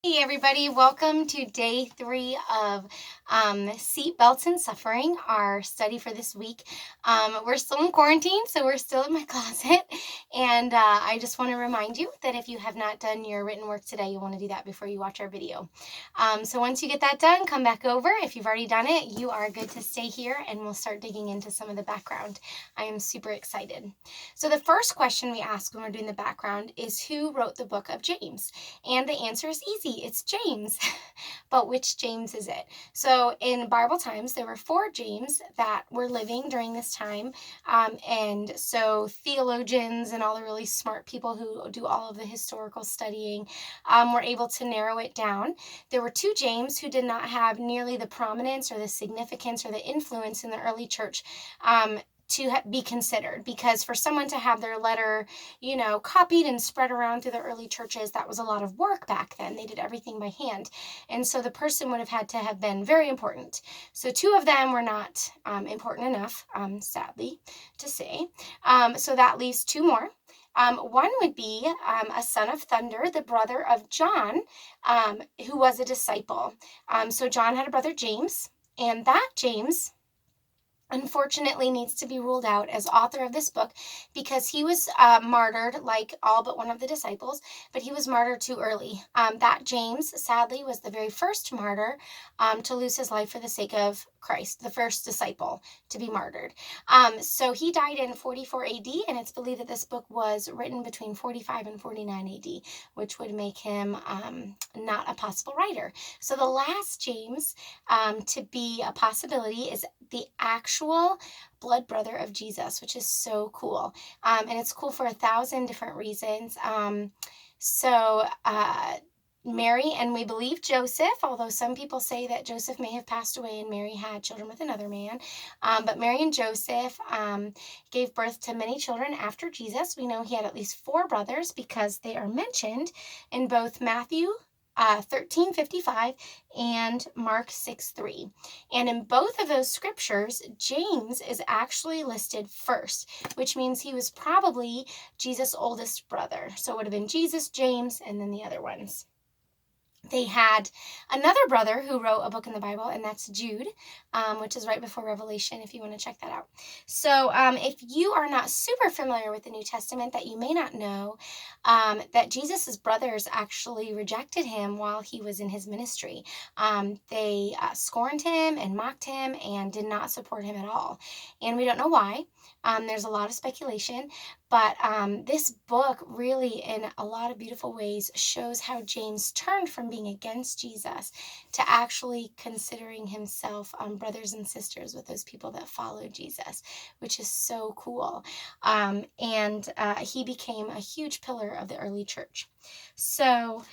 Hey everybody, welcome to day 3 of Seatbelts and Suffering, our study for this week. We're still in quarantine, so we're still in my closet, and I just want to remind you that if you have not done your written work today, you want to do that before you watch our video. So once you get that done, come back over. If you've already done it, you are good to stay here, and we'll start digging into some of the background. I am super excited. So the first question we ask when we're doing the background is, who wrote the book of James? And the answer is easy. It's James. But which James is it? So in Bible times, there were 4 James that were living during this time. And so theologians and all the really smart people who do all of the historical studying were able to narrow it down. There were 2 James who did not have nearly the prominence or the significance or the influence in the early church to be considered, because for someone to have their letter, copied and spread around through the early churches, that was a lot of work back then. They did everything by hand. And so the person would have had to have been very important. So 2 of them were not important enough, sadly to say. So that leaves 2 more. One would be a son of thunder, the brother of John, who was a disciple. So John had a brother, James, and that James unfortunately needs to be ruled out as author of this book because he was martyred like all but one of the disciples, but he was martyred too early. That James, sadly, was the very first martyr to lose his life for the sake of Christ, the first disciple to be martyred. So he died in 44 AD, and it's believed that this book was written between 45 and 49 AD, which would make him not a possible writer. So the last James to be a possibility is the actual blood brother of Jesus, which is so cool. And it's cool for 1,000 different reasons. Mary and we believe Joseph, although some people say that Joseph may have passed away and Mary had children with another man. But Mary and Joseph gave birth to many children after Jesus. We know he had at least 4 brothers because they are mentioned in both Matthew 13:55 and Mark 6:3. And in both of those scriptures, James is actually listed first, which means he was probably Jesus' oldest brother. So it would have been Jesus, James, and then the other ones. They had another brother who wrote a book in the Bible, and that's Jude, which is right before Revelation, if you want to check that out. So if you are not super familiar with the New Testament, that you may not know that Jesus' brothers actually rejected him while he was in his ministry. They scorned him and mocked him and did not support him at all. And we don't know why. There's a lot of speculation. But this book really, in a lot of beautiful ways, shows how James turned from being against Jesus to actually considering himself brothers and sisters with those people that followed Jesus, which is so cool. And he became a huge pillar of the early church. So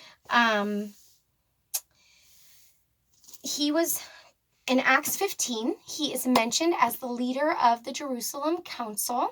he was... in Acts 15, he is mentioned as the leader of the Jerusalem Council.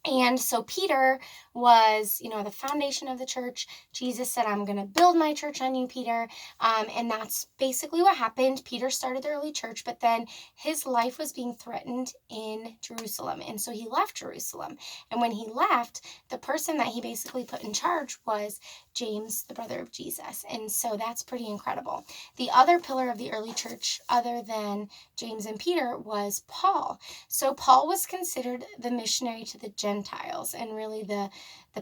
And so Peter was, the foundation of the church. Jesus said, I'm going to build my church on you, Peter. And that's basically what happened. Peter started the early church, but then his life was being threatened in Jerusalem. And so he left Jerusalem. And when he left, the person that he basically put in charge was James, the brother of Jesus. And so that's pretty incredible. The other pillar of the early church, other than James and Peter, was Paul. So Paul was considered the missionary to the Gentiles and really the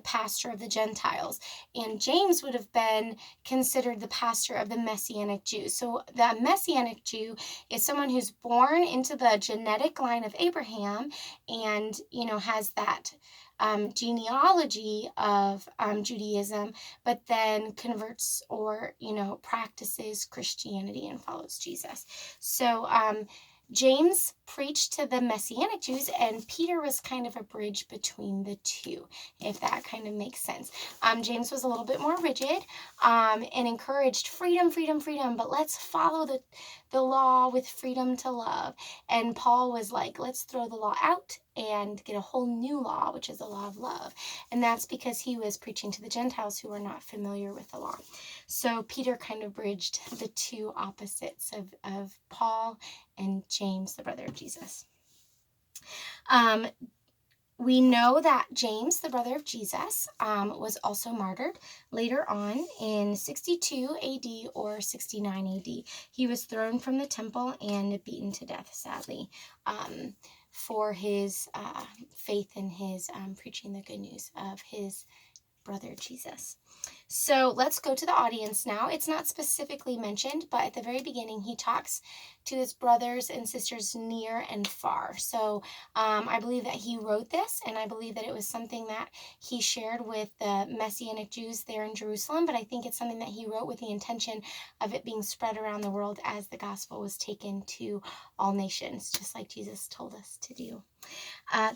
pastor of the Gentiles. And James would have been considered the pastor of the Messianic Jews. So the Messianic Jew is someone who's born into the genetic line of Abraham and, has that genealogy of Judaism, but then converts or, practices Christianity and follows Jesus. So James preached to the Messianic Jews, and Peter was kind of a bridge between the two, if that kind of makes sense. James was a little bit more rigid and encouraged freedom, but let's follow the law with freedom to love. And Paul was like, let's throw the law out and get a whole new law, which is the law of love. And that's because he was preaching to the Gentiles who were not familiar with the law. So Peter kind of bridged the two opposites of Paul and James, the brother of Jesus. We know that James, the brother of Jesus, was also martyred later on in 62 AD or 69 AD. He was thrown from the temple and beaten to death, sadly, for his faith and his preaching the good news of his brother Jesus. So let's go to the audience now. It's not specifically mentioned, but at the very beginning, he talks to his brothers and sisters near and far. So I believe that he wrote this, and I believe that it was something that he shared with the Messianic Jews there in Jerusalem, but I think it's something that he wrote with the intention of it being spread around the world as the gospel was taken to all nations, just like Jesus told us to do.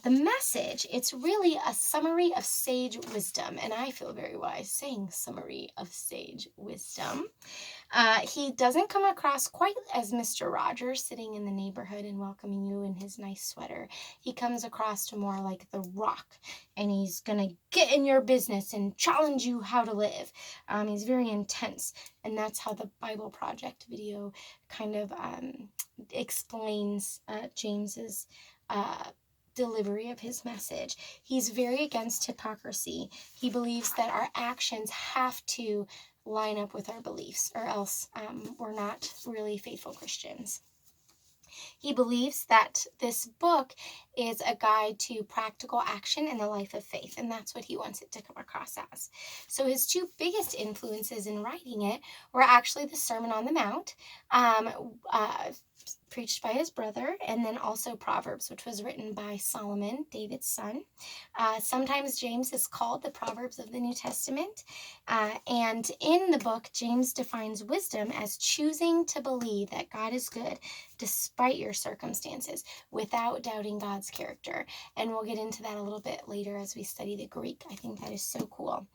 The message, it's really a summary of sage wisdom, and I feel very wise saying summary of sage wisdom. He doesn't come across quite as Mr. Rogers sitting in the neighborhood and welcoming you in his nice sweater. He comes across to more like the Rock, and he's gonna get in your business and challenge you how to live. He's very intense, and that's how the Bible Project video kind of explains James's delivery of his message. He's very against hypocrisy. He believes that our actions have to line up with our beliefs, or else we're not really faithful Christians. He believes that this book is a guide to practical action in the life of faith, and that's what he wants it to come across as. So his two biggest influences in writing it were actually the Sermon on the Mount, preached by his brother, and then also Proverbs, which was written by Solomon, David's son. Sometimes James is called the Proverbs of the New Testament. And in the book, James defines wisdom as choosing to believe that God is good despite your circumstances, without doubting God's character. And we'll get into that a little bit later as we study the Greek. I think that is so cool.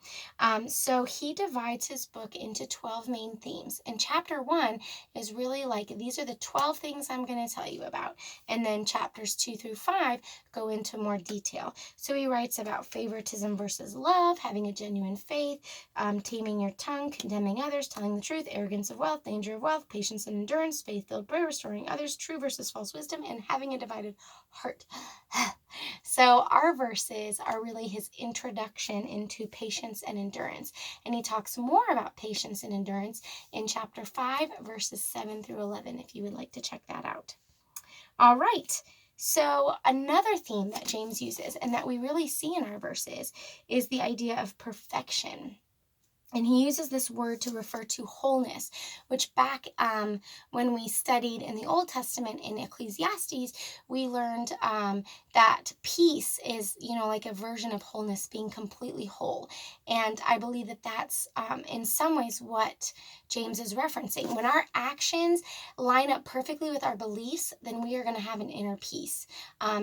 So he divides his book into 12 main themes. And chapter 1 is really like, these are the 12 things I'm going to tell you about. And then chapters 2 through 5 go into more detail. So he writes about favoritism versus love, having a genuine faith, taming your tongue, condemning others, telling the truth, arrogance of wealth, danger of wealth, patience and endurance, faith-filled prayer, restoring others, true versus false wisdom, and having a divided heart. So our verses are really his introduction into patience and endurance. And he talks more about patience and endurance in chapter 5, verses 7 through 11, if you would like to check that out. All right. So another theme that James uses and that we really see in our verses is the idea of perfection. And he uses this word to refer to wholeness, which back when we studied in the Old Testament in Ecclesiastes, we learned that peace is, like a version of wholeness, being completely whole. And I believe that that's in some ways what James is referencing. When our actions line up perfectly with our beliefs, then we are going to have an inner peace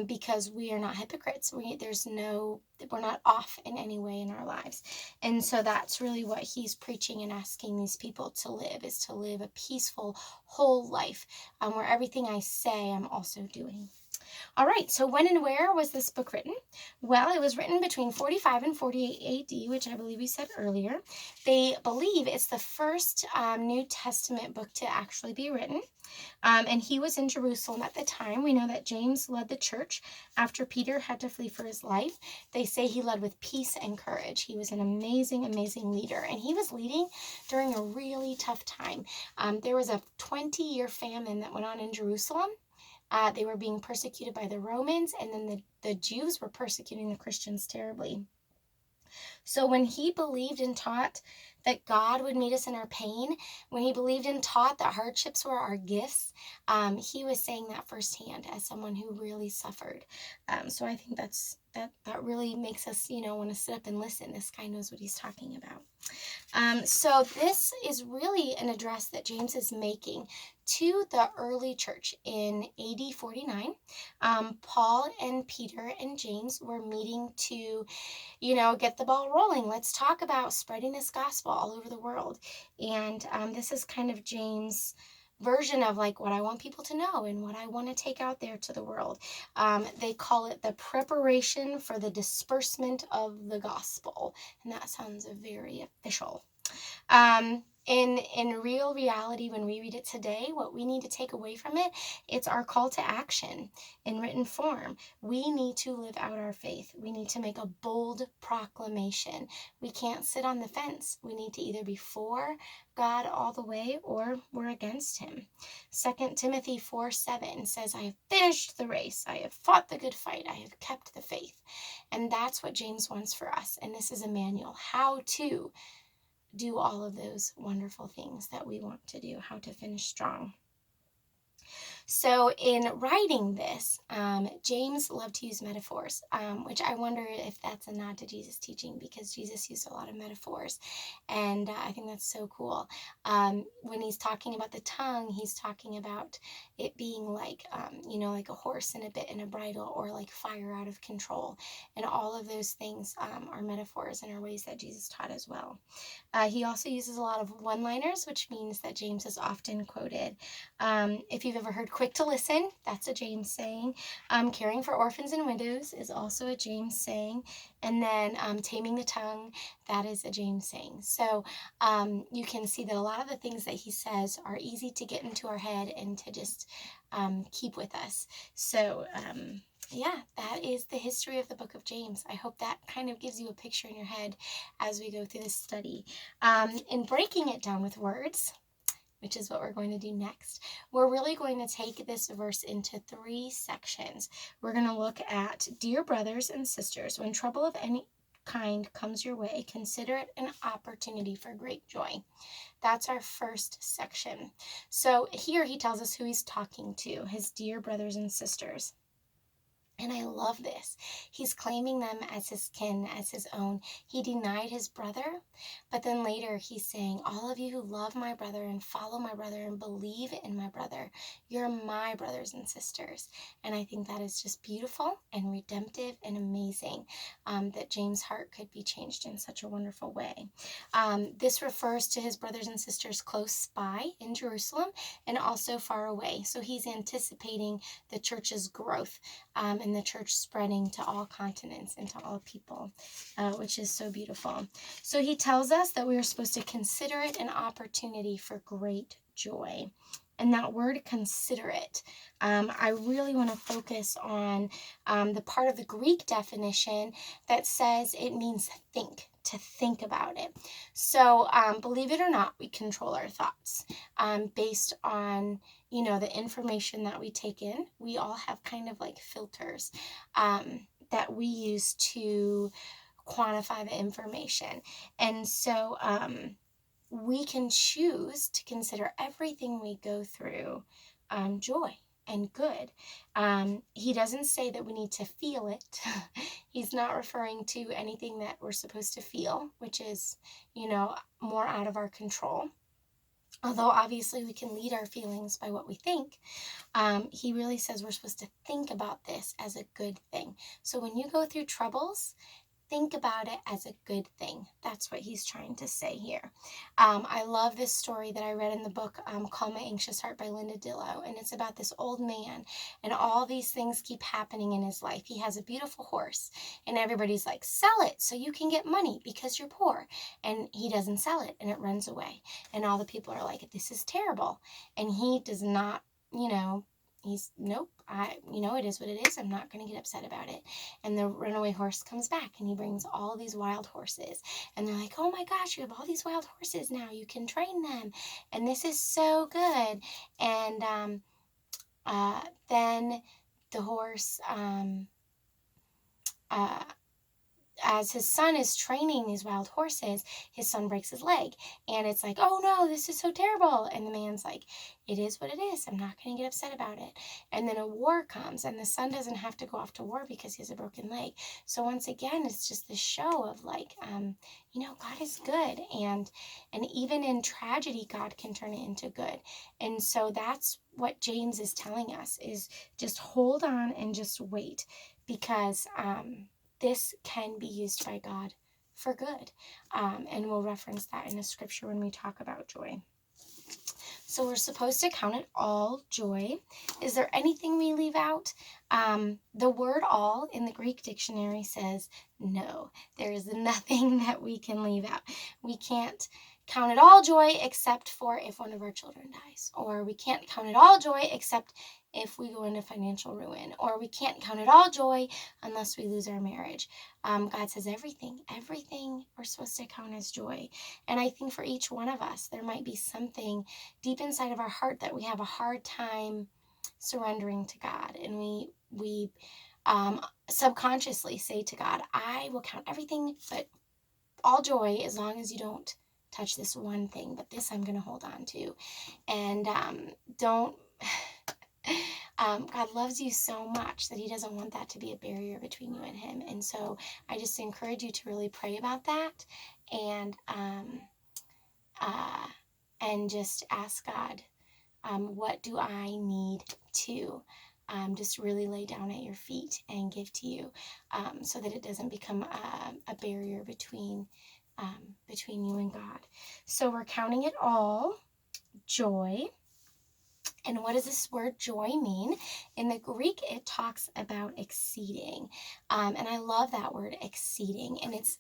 because we are not hypocrites. We're not off in any way in our lives. And so that's really what he's preaching and asking these people to live, is to live a peaceful, whole life where everything I say I'm also doing. All right, so when and where was this book written? Well, it was written between 45 and 48 AD, which I believe we said earlier. They believe it's the first New Testament book to actually be written. And he was in Jerusalem at the time. We know that James led the church after Peter had to flee for his life. They say he led with peace and courage. He was an amazing, amazing leader. And he was leading during a really tough time. There was a 20-year famine that went on in Jerusalem. They were being persecuted by the Romans, and then the Jews were persecuting the Christians terribly. So when he believed and taught that God would meet us in our pain, when he believed and taught that hardships were our gifts, he was saying that firsthand as someone who really suffered. So I think that really makes us, want to sit up and listen. This guy knows what he's talking about. So this is really an address that James is making to the early church in AD 49. Paul and Peter and James were meeting to, get the ball rolling. Let's talk about spreading this gospel all over the world. And this is kind of James' version of like what I want people to know and what I want to take out there to the world. They call it the preparation for the disbursement of the gospel. And that sounds very official. In real reality, when we read it today, what we need to take away from it, it's our call to action in written form. We need to live out our faith. We need to make a bold proclamation. We can't sit on the fence. We need to either be for God all the way or we're against him. 2 Timothy 4:7 says, I have finished the race. I have fought the good fight. I have kept the faith. And that's what James wants for us. And this is a manual, how to do all of those wonderful things that we want to do, how to finish strong. So in writing this, James loved to use metaphors, which I wonder if that's a nod to Jesus' teaching, because Jesus used a lot of metaphors, and I think that's so cool. When he's talking about the tongue, he's talking about it being like, like a horse and a bit and a bridle, or like fire out of control, and all of those things are metaphors and are ways that Jesus taught as well. He also uses a lot of one-liners, which means that James is often quoted. If you've ever heard quick to listen, that's a James saying. Caring for orphans and widows is also a James saying. And then taming the tongue, that is a James saying. So you can see that a lot of the things that he says are easy to get into our head and to just keep with us. So yeah, that is the history of the book of James. I hope that kind of gives you a picture in your head as we go through this study. In breaking it down with words, which is what we're going to do next, we're really going to take this verse into 3 sections. We're going to look at, dear brothers and sisters, when trouble of any kind comes your way, consider it an opportunity for great joy. That's our first section. So here he tells us who he's talking to, his dear brothers and sisters. And I love this. He's claiming them as his kin, as his own. He denied his brother, but then later he's saying, all of you who love my brother and follow my brother and believe in my brother, you're my brothers and sisters. And I think that is just beautiful and redemptive and amazing, that James' heart could be changed in such a wonderful way. This refers to his brothers and sisters close by in Jerusalem and also far away. So he's anticipating the church's growth, and the church spreading to all continents and to all people, which is so beautiful. So he tells us that we are supposed to consider it an opportunity for great joy. And that word considerate, I really want to focus on the part of the Greek definition that says it means think, to think about it. So believe it or not, we control our thoughts based on the information that we take in. We all have kind of like filters that we use to quantify the information. And so we can choose to consider everything we go through joy and good. He doesn't say that we need to feel it. He's not referring to anything that we're supposed to feel, which is, more out of our control. Although obviously we can lead our feelings by what we think, he really says we're supposed to think about this as a good thing. So when you go through troubles, think about it as a good thing. That's what he's trying to say here. I love this story that I read in the book, Calm My Anxious Heart by Linda Dillow. And it's about this old man, and all these things keep happening in his life. He has a beautiful horse, and everybody's like, sell it so you can get money because you're poor. And he doesn't sell it, and it runs away. And all the people are like, this is terrible. And he does not, nope, it is what it is. I'm not going to get upset about it. And the runaway horse comes back, and he brings all these wild horses. And they're like, oh my gosh, you have all these wild horses now. You can train them. And this is so good. And then the horse, as his son is training these wild horses, his son breaks his leg. And it's like, oh no, this is so terrible. And the man's like, it is what it is. I'm not going to get upset about it. And then a war comes, and the son doesn't have to go off to war because he has a broken leg. So once again, it's just this show of like, God is good. And even in tragedy, God can turn it into good. And so that's what James is telling us, is just hold on and just wait, because this can be used by God for good. And we'll reference that in the scripture when we talk about joy. So we're supposed to count it all joy. Is there anything we leave out? The word all in the Greek dictionary says no. There is nothing that we can leave out. We can't count it all joy except for if one of our children dies, or we can't count it all joy except if we go into financial ruin, or we can't count it all joy unless we lose our marriage. God says everything we're supposed to count as joy. And I think for each one of us, there might be something deep inside of our heart that we have a hard time surrendering to God. And we subconsciously say to God, I will count everything but all joy as long as you don't touch this one thing, but this I'm going to hold on to. And don't God loves you so much that he doesn't want that to be a barrier between you and him. And so I just encourage you to really pray about that, and just ask God, what do I need to just really lay down at your feet and give to you, so that it doesn't become a barrier between you and God. So we're counting it all joy. And what does this word joy mean? In the Greek, it talks about exceeding. And I love that word exceeding. And it's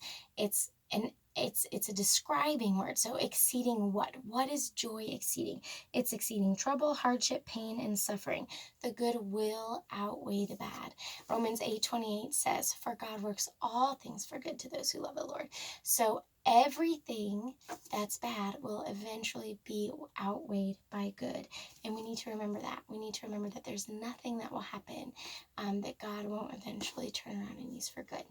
a describing word. So exceeding what? What is joy exceeding? It's exceeding trouble, hardship, pain, and suffering. The good will outweigh the bad. Romans 8:28 says, for God works all things for good to those who love the Lord. So everything that's bad will eventually be outweighed by good. And we need to remember that. We need to remember that there's nothing that will happen that God won't eventually turn around and use for good.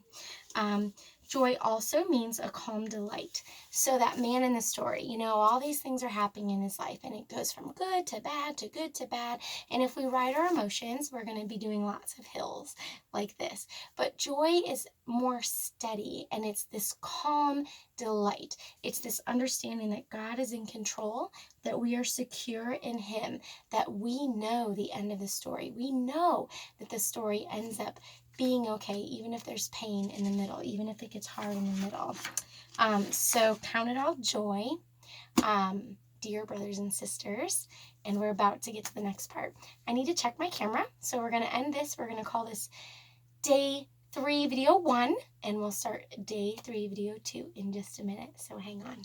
Joy also means a calm delight. So that man in the story, all these things are happening in his life, and it goes from good to bad to good to bad. And if we ride our emotions, we're going to be doing lots of hills like this. But joy is more steady, and it's this calm delight. It's this understanding that God is in control, that we are secure in him, that we know the end of the story. We know that the story ends up being okay, even if there's pain in the middle, even if it gets hard in the middle. So count it all joy, dear brothers and sisters. And we're about to get to the next part. I need to check my camera. So we're going to end this. We're going to call this day 3 video 1, and we'll start day 3 video 2 in just a minute. So hang on.